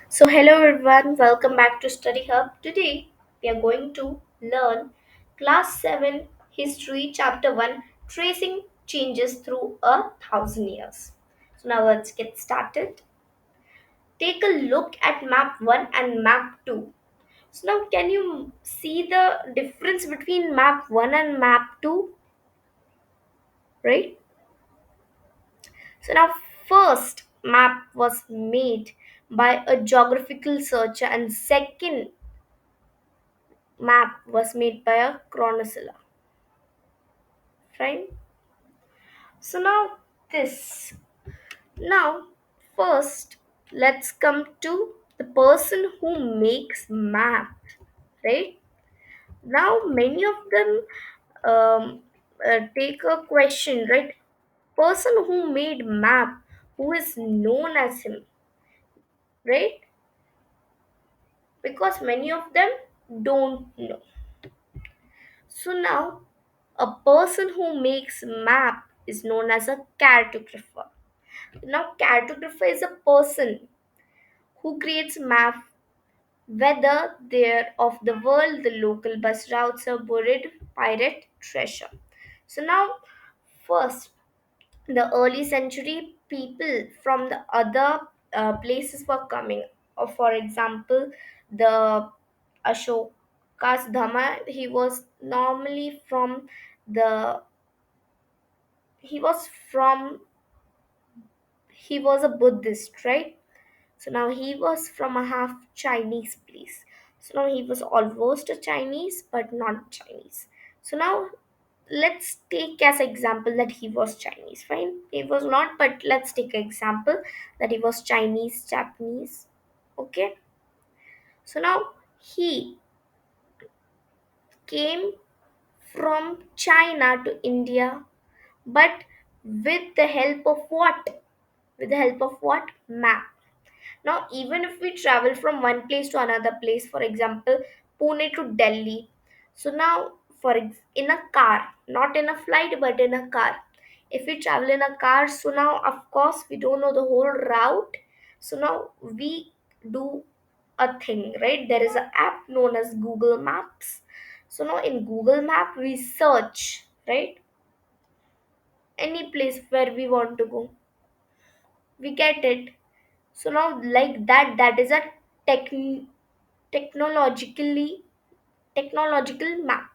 So, hello everyone, welcome back to Study Hub. Today we are going to learn Class 7 History Chapter 1 Tracing Changes Through 1,000 Years. So, now let's get started. Take a look at Map 1 and Map 2. So, now can you see the difference between Map 1 and Map 2? Right? So, now first map was made by a geographical searcher, and second map was made by a chronicler. Fine. So this now first let's come to the person who makes map, right? Now many of them take a question, right? Person who made map, who is known as him, right? Because many of them don't know. So now a person who makes map is known as a cartographer. Now, cartographer is a person who creates map, whether they're of the world, the local bus routes, or buried pirate treasure. So now, first, the early century people from the other places were coming. For example, the Ashoka's Dhamma. The he was from he was a Buddhist, right? So now he was from a half Chinese place. So now he was almost a Chinese, but not Chinese. So now let's take as example that he was Chinese. Fine, he was not, but let's take an example that he was Chinese, Japanese. Okay. So now he came from China to India, but with the help of what? With the help of what? Map. Now, even if we travel from one place to another place, for example, Pune to Delhi, so now in a car, not in a flight, but in a car. If we travel in a car, so now of course we don't know the whole route. So now we do a thing, right? There is an app known as Google Maps. So now in Google Map we search, right? Any place where we want to go, we get it. So now like that is a techn technologically technological map.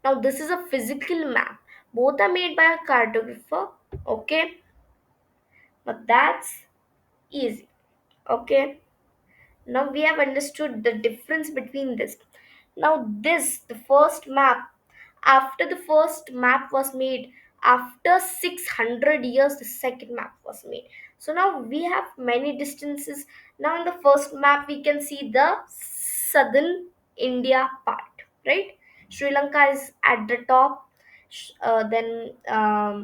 Now this is a physical map. Both are made by a cartographer, okay? But that's easy, okay? Now we have understood the difference between this. Now this, the first map, after the first map was made, after 600 years, the second map was made. So now we have many distances. Now in the first map, we can see the southern India part, right? Sri Lanka is at the top, then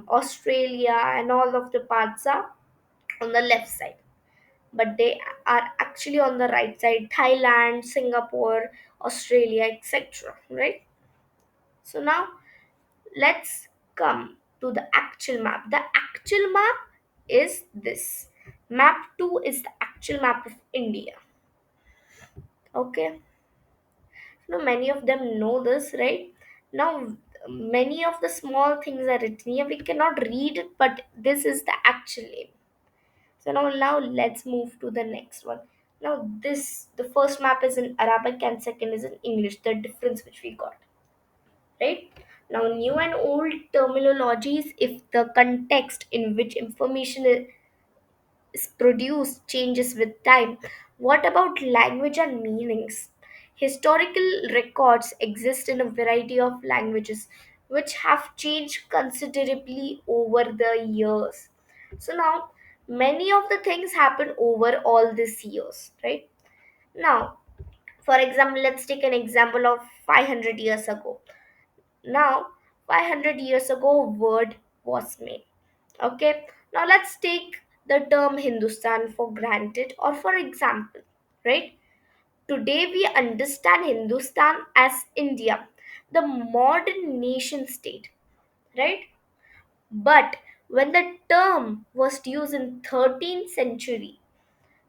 Australia and all of the parts are on the left side, but they are actually on the right side: Thailand, Singapore, Australia, etc. Right? So now let's come to the actual map. The actual map is this. Map 2 is the actual map of India. Okay. Now many of them know this, right? Now many of the small things are written here. We cannot read it, but this is the actual name. So now let's move to the next one. Now this, the first map is in Arabic and second is in English. The difference which we got, right? Now new and old terminologies, if the context in which information is produced changes with time. What about language and meanings? Historical records exist in a variety of languages which have changed considerably over the years. So now many of the things happen over all these years, right? Now, for example, let's take an example of 500 years ago. Now, 500 years ago, a word was made. Okay, now let's take the term Hindustan for granted, or for example, right? Today we understand Hindustan as India, the modern nation state, right? But when the term was used in 13th century,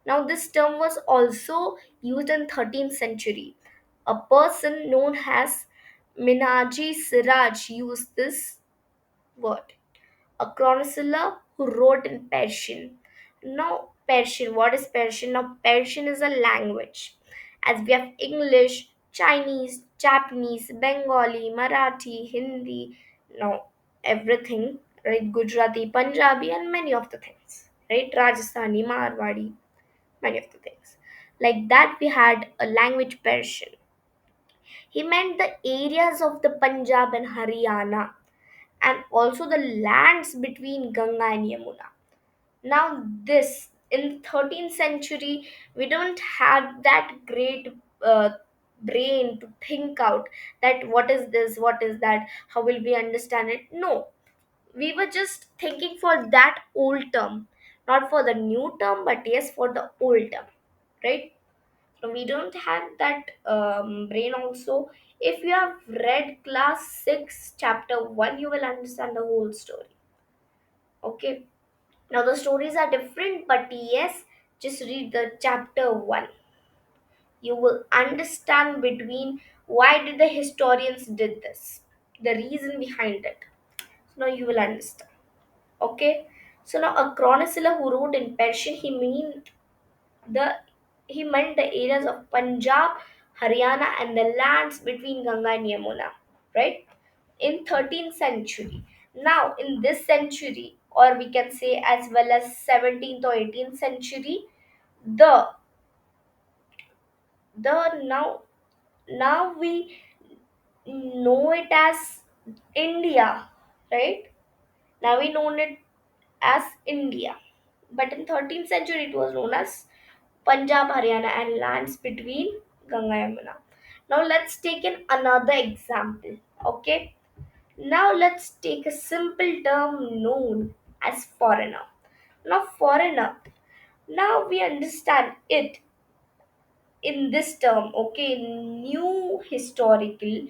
Now, this term was also used in 13th century. A person known as Minaji Siraj used this word. A chronicler who wrote in Persian. Now, Persian, what is Persian? Now, Persian is a language. As we have English, Chinese, Japanese, Bengali, Marathi, Hindi, now everything, right? Gujarati, Punjabi, and many of the things, right? Rajasthani, Marwadi, many of the things. Like that, we had a language Persian. He meant the areas of the Punjab and Haryana and also the lands between Ganga and Yamuna. Now, this in 13th century, we don't have that great brain to think out that what is this, what is that, how will we understand it. No, we were just thinking for that old term, not for the new term, but yes, for the old term, right? So we don't have that brain also. If you have read class 6 chapter 1, you will understand the whole story. Okay, now the stories are different, but yes, just read the chapter 1. You will understand between why did the historians did this, the reason behind it. So now you will understand. Okay, so now a chronicler who wrote in Persian, the he meant the areas of Punjab, Haryana, and the lands between Ganga and Yamuna, right? In 13th century. Now, in this century, or we can say as well as 17th or 18th century, the now we know it as India, right? Now we know it as India, but in 13th century it was known as Punjab, Haryana, and lands between Ganga and Yamuna. Now let's take another example. Okay. Now let's take a simple term known as foreigner. Now foreigner. Now we understand it in this term. Okay, new historical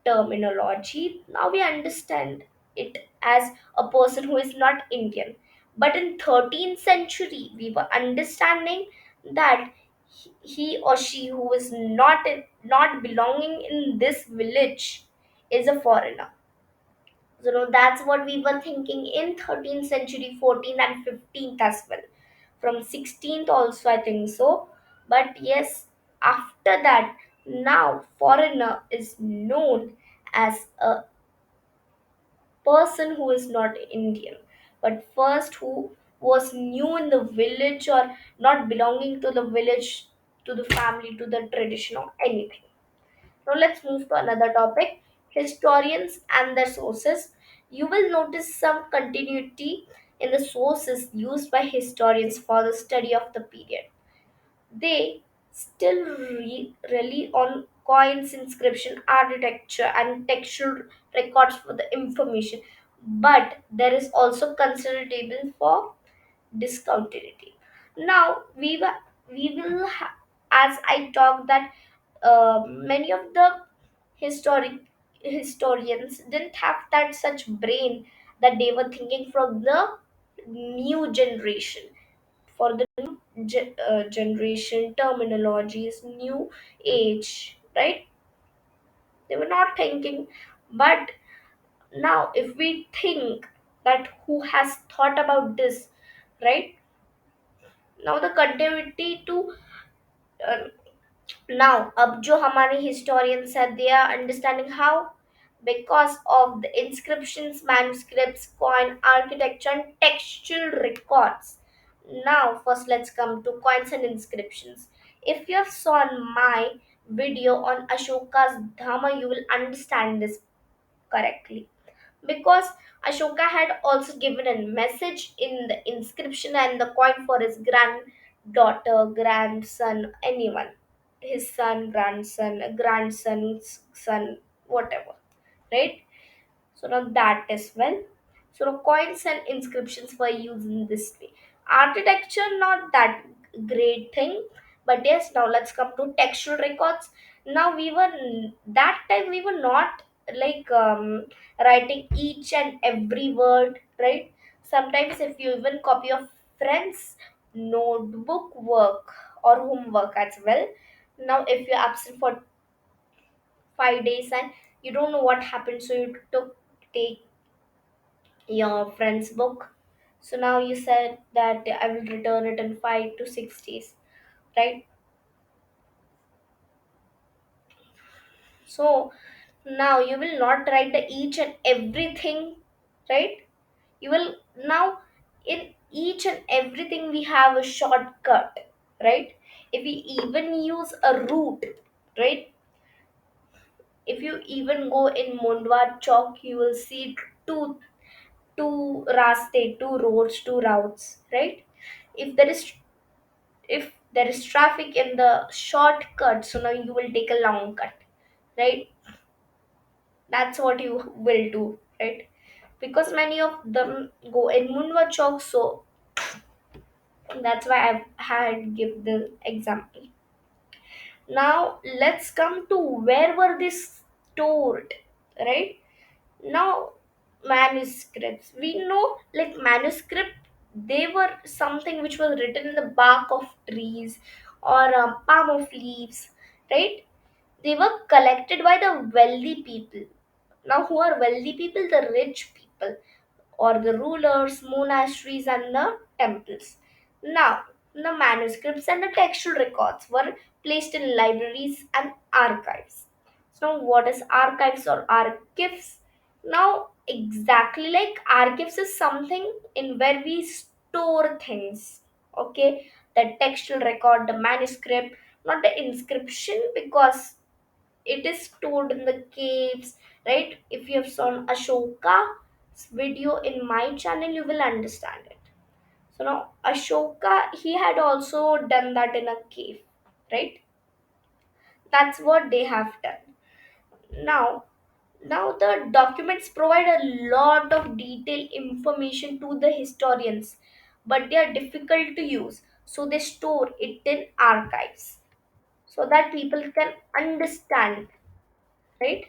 terminology. Now we understand it as a person who is not Indian. But in 13th century, we were understanding that he or she who is not belonging in this village is a foreigner. So no, that's what we were thinking in 13th century, 14th and 15th as well. From 16th also, I think so. But yes, after that, now foreigner is known as a person who is not Indian, but first who was new in the village or not belonging to the village, to the family, to the tradition or anything. Now let's move to another topic, historians and their sources. You will notice some continuity in the sources used by historians for the study of the period. They still rely on coins, inscription, architecture, and textual records for the information, but there is also considerable for discontinuity. Now we will as I talked that many of the historic historians didn't have that such brain that they were thinking from the new generation, for the new generation terminologies, new age, right? They were not thinking. But now if we think that who has thought about this, right? Now the continuity to uh, now अब जो हमारे historians है, they are understanding how, because of the inscriptions, manuscripts, coin, architecture, and textual records. Now first let's come to coins and inscriptions. If you have saw my video on Ashoka's Dhamma, you will understand this correctly, because Ashoka had also given a message in the inscription and the coin for his granddaughter, grandson, anyone, his son, grandson's son, whatever, right? So now that as well. So now coins and inscriptions were used in this way. Architecture, not that great thing, but yes. Now let's come to textual records. Now that time we were not like writing each and every word, right? Sometimes if you even copy your friends notebook work or homework as well. Now, if you're absent for 5 days and you don't know what happened, so you took take your friend's book. So now you said that I will return it in 5 to 6 days, right? So now you will not write the each and everything, right? You will now, in each and everything we have a shortcut, right? If we even use a route, right? If you even go in Mondwa Chalk, you will see two two roads, two routes, right? If there is if there is traffic in the shortcut, so now you will take a long cut, right? That's what you will do, right? Because many of them go in Munwa Chowk, so that's why I've had give the example. Now let's come to where were these stored, right? Now manuscripts. We know like manuscript, they were something which was written in the bark of trees or palm of leaves, right? They were collected by the wealthy people. Now, who are wealthy people? The rich people, or the rulers, monasteries, and the temples. Now, the manuscripts and the textual records were placed in libraries and archives. So, what is archives or archives? Now, exactly like archives is something in where we store things. Okay, the textual record, the manuscript, not the inscription, because it is stored in the caves, right? If you have seen Ashoka's video in my channel, you will understand it. So now Ashoka, he had also done that in a cave, right? That's what they have done. Now now the documents provide a lot of detailed information to the historians, but they are difficult to use, so they store it in archives so that people can understand, right?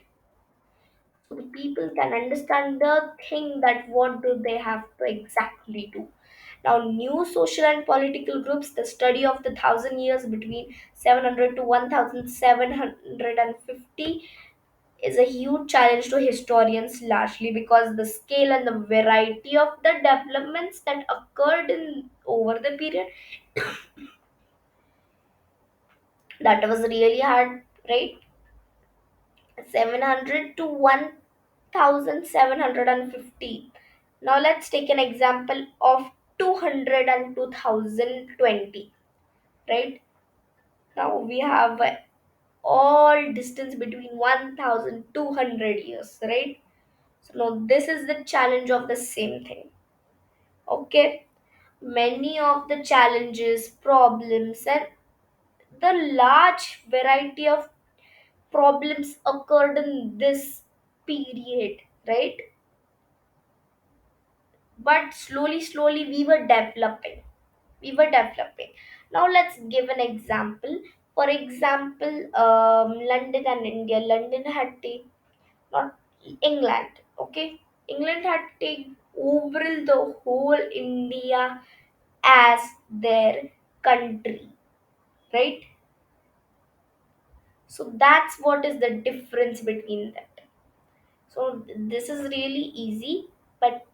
So the people can understand the thing that what do they have to exactly do. Now, new social and political groups, the study of the 1,000 years between 700 to 1,750 is a huge challenge to historians, largely because the scale and the variety of the developments that occurred in over the period, that was really hard, right? 700 to 1,750. Now let's take an example of 200 and 2020, right? Now we have all distance between 1,200 years, right? So now this is the challenge of the same thing. Okay, many of the challenges, problems, and the large variety of problems occurred in this period, right? But slowly we were developing. Now let's give an example. For example, London and India. London had taken, not England, okay? England had taken over the whole India as their country, right? So that's what is the difference between that. So this is really easy, but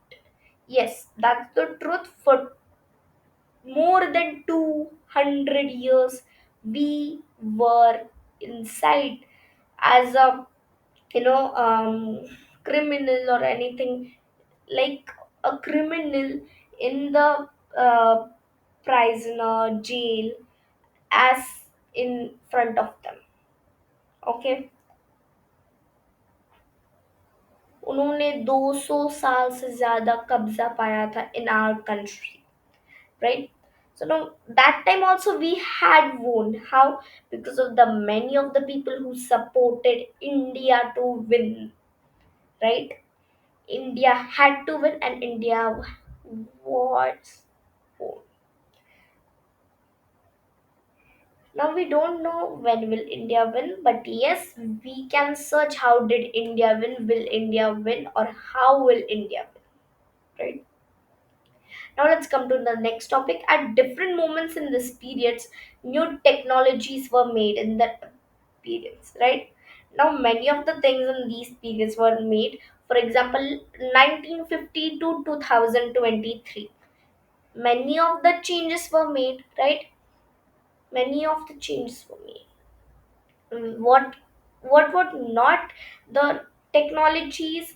yes, that's the truth. For more than 200 years we were inside as a, criminal or anything, like a criminal in the uh, prisoner jail, as in front of them, okay? उन्होंने 200 साल से ज्यादा कब्जा पाया था in our country, right? So now that time also we had won. How? Because of the many of the people who supported India to win, right? India had to win, and India was won. Now we don't know when will India win, but yes, we can search how did India win, will India win, or how will India win, right? Now let's come to the next topic. At different moments in this periods, new technologies were made in that periods, right? Now many of the things in these periods were made. For example, 1950 to 2023. Many of the changes were made, right? Many of the changes were made. What would not the technologies,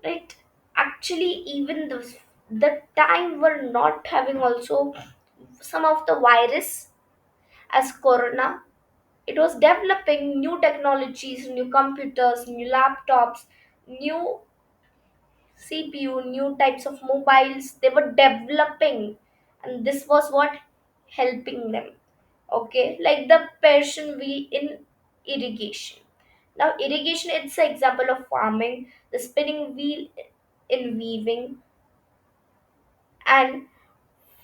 right? Actually, even the time were not having also some of the virus as corona. It was developing new technologies, new computers, new laptops, new CPU, new types of mobiles. They were developing, and this was what helping them. Okay, like the Persian wheel in irrigation. Now, irrigation it's an example of farming. The spinning wheel in weaving, and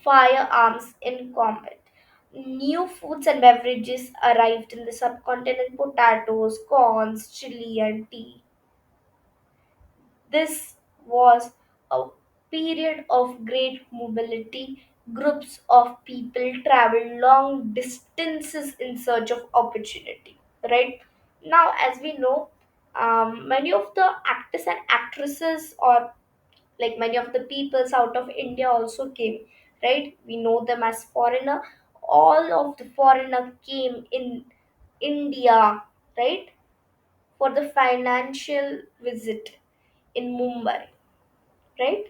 firearms in combat. New foods and beverages arrived in the subcontinent: potatoes, corns, chili, and tea. This was a period of great mobility. Groups of people traveled long distances in search of opportunity. Right now, as we know, many of the actors and actresses, or like many of the peoples out of India also came. Right, we know them as foreigner. All of the foreigner came in India, right, for the financial visit in Mumbai, right?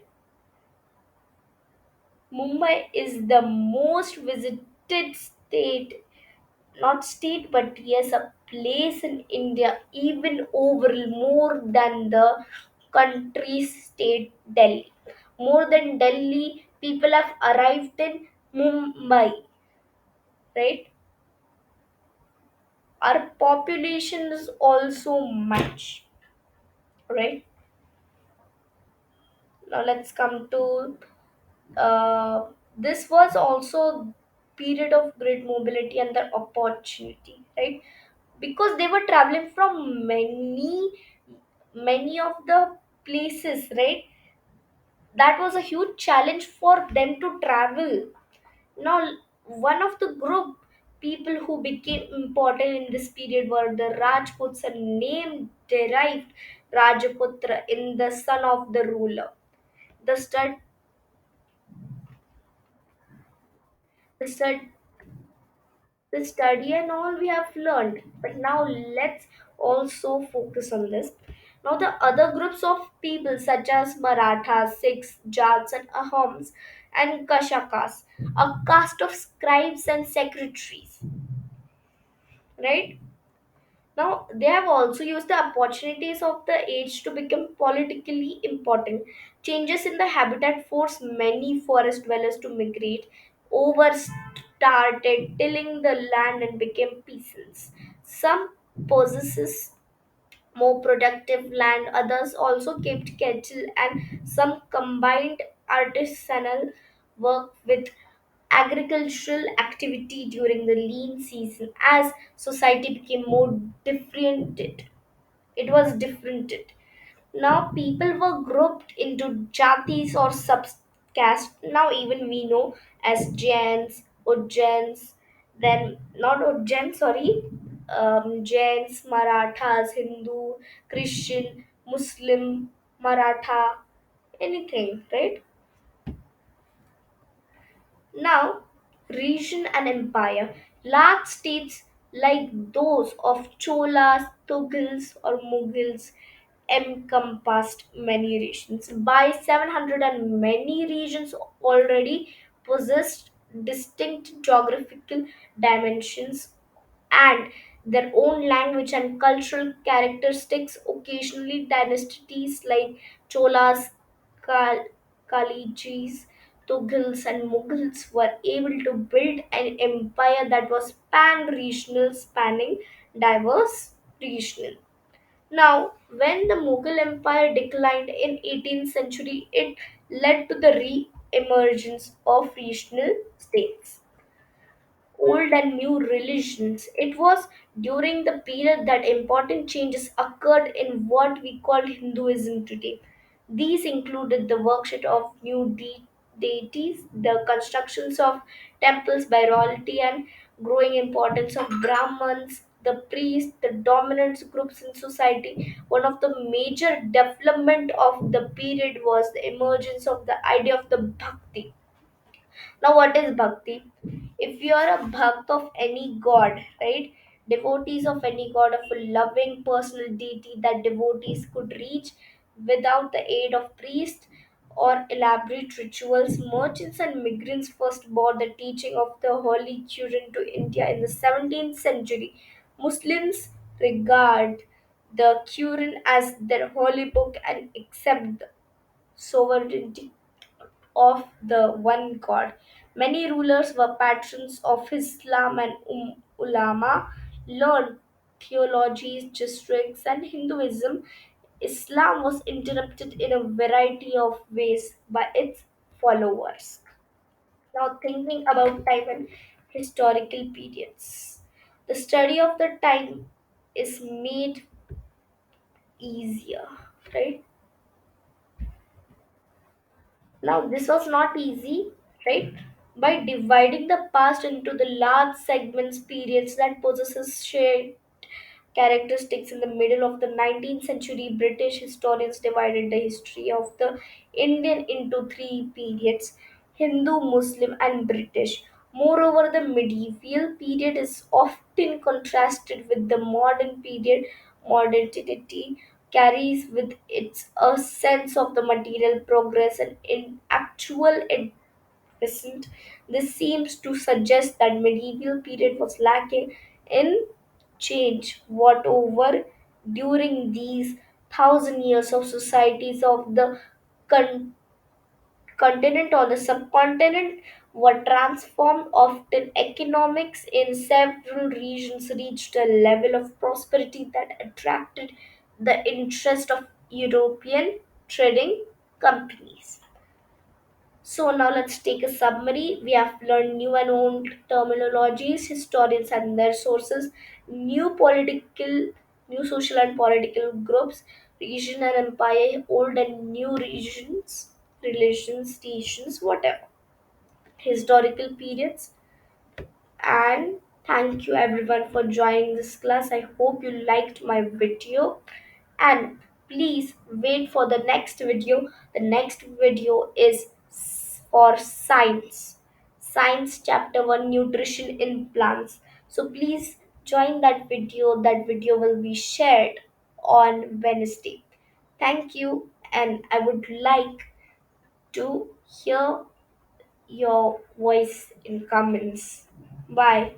Mumbai is the most visited state, not state, but yes, a place in India, even over more than the country state Delhi. More than Delhi, people have arrived in Mumbai, right? Our population is also much, right? Now let's come to this was also period of great mobility and the opportunity, right? Because they were traveling from many of the places, right? That was a huge challenge for them to travel. Now, one of the group people who became important in this period were the Rajputs, a name derived Rajaputra in the son of the ruler. The stud the stud the study and all we have learned, but now let's also focus on this. Now the other groups of people such as Marathas, Sikhs, Jats, and Ahoms, and Kashakas, a caste of scribes and secretaries, right? Now they have also used the opportunities of the age to become politically important. Changes in the habitat forced many forest dwellers to migrate. Over started tilling the land and became peasants. Some possesses more productive land, others also kept cattle, and some combined artisanal work with agricultural activity during the lean season. As society became more differentiated, it was differentiated. Now people were grouped into jatis or subcaste. Now even we know as Jains, Ujjains, then not Ujjain, sorry, Jains, Marathas, Hindu, Christian, Muslim, Maratha, anything, right? Now, region and empire. Large states like those of Cholas, Tughals, or Mughals encompassed many regions. By 700, and many regions already possessed distinct geographical dimensions and their own language and cultural characteristics. Occasionally, dynasties like Cholas, Khalijis, Tughals, and Mughals were able to build an empire that was pan-regional, spanning diverse regions. Now, when the Mughal Empire declined in 18th century, it led to the re-emergence of regional states, old and new religions. It was during the period that important changes occurred in what we call Hinduism today. These included the worship of new deities, deities, the constructions of temples by royalty, and growing importance of Brahmins, the priests, the dominant groups in society. One of the major development of the period was the emergence of the idea of the bhakti. Now, what is bhakti? If you are a bhakt of any god, right? Devotees of any god, of a loving personal deity that devotees could reach without the aid of priests or elaborate rituals, merchants and migrants first brought the teaching of the Holy Quran to India in the 17th century. Muslims regard the Quran as their holy book and accept the sovereignty of the one God. Many rulers were patrons of Islam and ulama learned theologies, districts, and Hinduism. Islam was interrupted in a variety of ways by its followers. Now, thinking about time and historical periods, the study of the time is made easier, right? Now, this was not easy, right? By dividing the past into the large segments, periods that possesses shared characteristics. In the middle of the 19th century, British historians divided the history of the Indian into three periods: Hindu, Muslim, and British. Moreover, the medieval period is often contrasted with the modern period. Modernity carries with it a sense of the material progress and in actual advancement. This seems to suggest that medieval period was lacking in change. Whatever during these 1,000 years of societies of the con- continent or the subcontinent were transformed. Often economics in several regions reached a level of prosperity that attracted the interest of European trading companies. So now let's take a summary. We have learned new and old terminologies, historians and their sources, new social and political groups, region and empire, old and new regions, relations, regions, whatever, historical periods. And thank you everyone for joining this class. I hope you liked my video, and please wait for the next video. The next video is for science chapter 1, nutrition in plants. So please join that video. That video will be shared on Wednesday. Thank you, and I would like to hear your voice in comments. Bye.